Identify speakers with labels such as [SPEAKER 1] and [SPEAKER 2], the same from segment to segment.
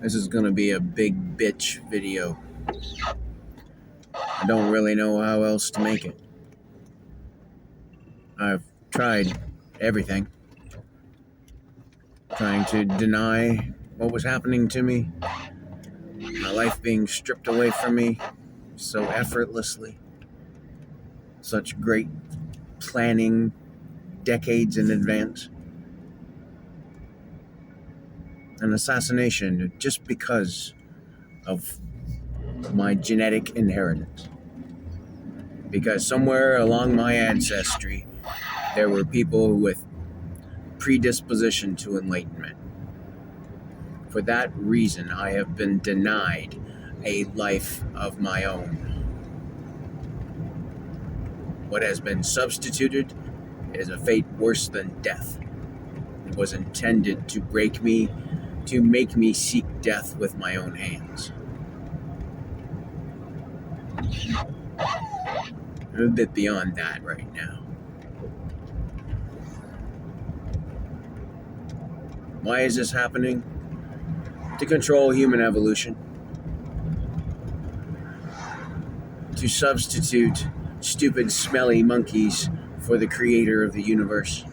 [SPEAKER 1] This is gonna be a big bitch video. I don't really know how else to make it. I've tried everything. Trying to deny what was happening to me, my life being stripped away from me so effortlessly. Such great planning decades in advance. An assassination just because of my genetic inheritance. Because somewhere along my ancestry, there were people with predisposition to enlightenment. For that reason, I have been denied a life of my own. What has been substituted is a fate worse than death. It was intended to break me, to make me seek death with my own hands. I'm a bit beyond that right now. Why is this happening? To control human evolution. To substitute stupid, smelly monkeys for the creator of the universe.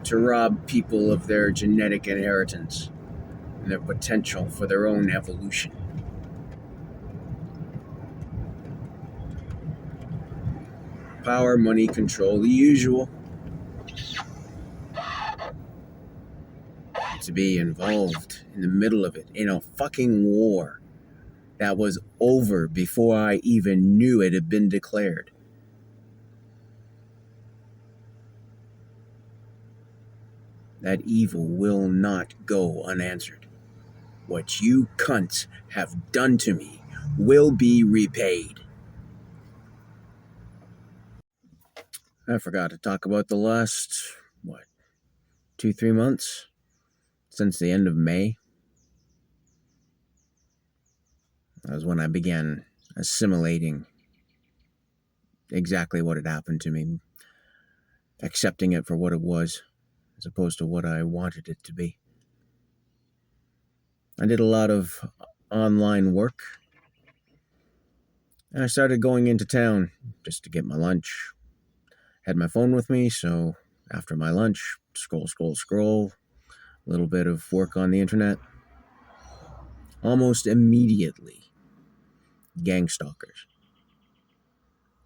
[SPEAKER 1] To rob people of their genetic inheritance and their potential for their own evolution. Power, money, control, the usual. To be involved in the middle of it, in a fucking war that was over before I even knew it had been declared. That evil will not go unanswered. What you cunts have done to me will be repaid. I forgot to talk about the last, 2-3 months? Since the end of May. That was when I began assimilating exactly what had happened to me, accepting it for what it was, as opposed to what I wanted it to be. I did a lot of online work, and I started going into town just to get my lunch. Had my phone with me, so after my lunch, scroll, a little bit of work on the internet. Almost immediately, gang stalkers.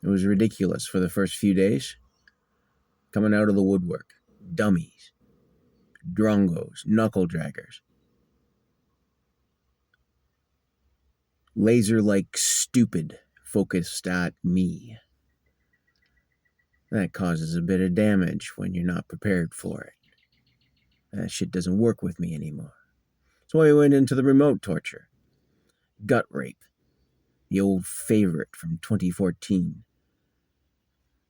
[SPEAKER 1] It was ridiculous for the first few days. Coming out of the woodwork. Dummies. Drongos. Knuckle draggers. Laser-like stupid focused at me. That causes a bit of damage when you're not prepared for it. That shit doesn't work with me anymore. So I went into the remote torture. Gut rape. The old favorite from 2014.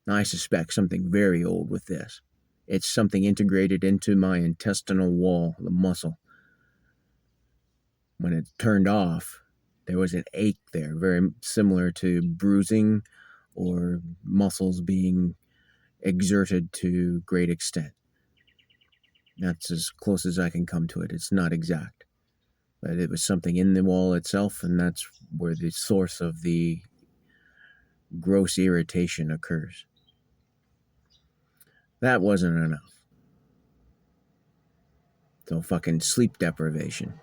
[SPEAKER 1] I suspect something very old with this. It's something integrated into my intestinal wall, the muscle. When it turned off, there was an ache there, very similar to bruising or muscles being exerted to great extent. That's as close as I can come to it. It's not exact. But it was something in the wall itself, and that's where the source of the gross irritation occurs. That wasn't enough. So fucking sleep deprivation.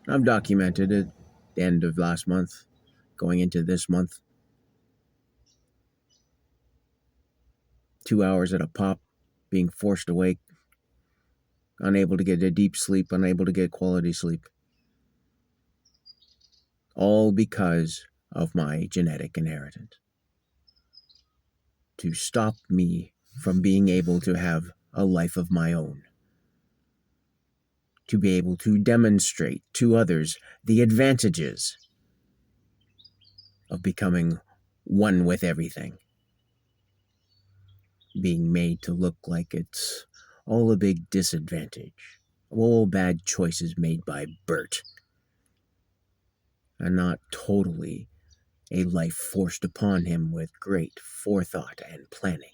[SPEAKER 1] I've documented it the end of last month, going into this month. 2 hours at a pop, being forced awake, unable to get a deep sleep, unable to get quality sleep. All because of my genetic inheritance. To stop me from being able to have a life of my own. To be able to demonstrate to others the advantages of becoming one with everything. Being made to look like it's all a big disadvantage. All bad choices made by Bert. And not totally a life forced upon him with great forethought and planning.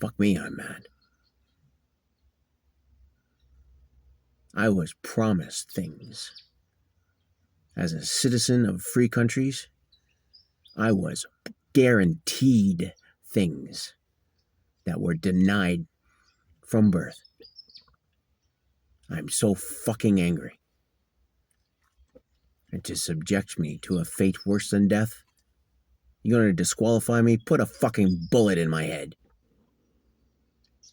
[SPEAKER 1] Fuck me, I'm mad. I was promised things. As a citizen of free countries, I was guaranteed things that were denied from birth. I'm so fucking angry. And to subject me to a fate worse than death? You gonna disqualify me? Put a fucking bullet in my head.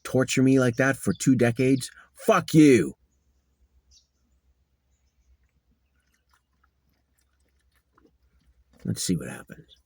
[SPEAKER 1] Torture me like that for 2 decades? Fuck you! Let's see what happens.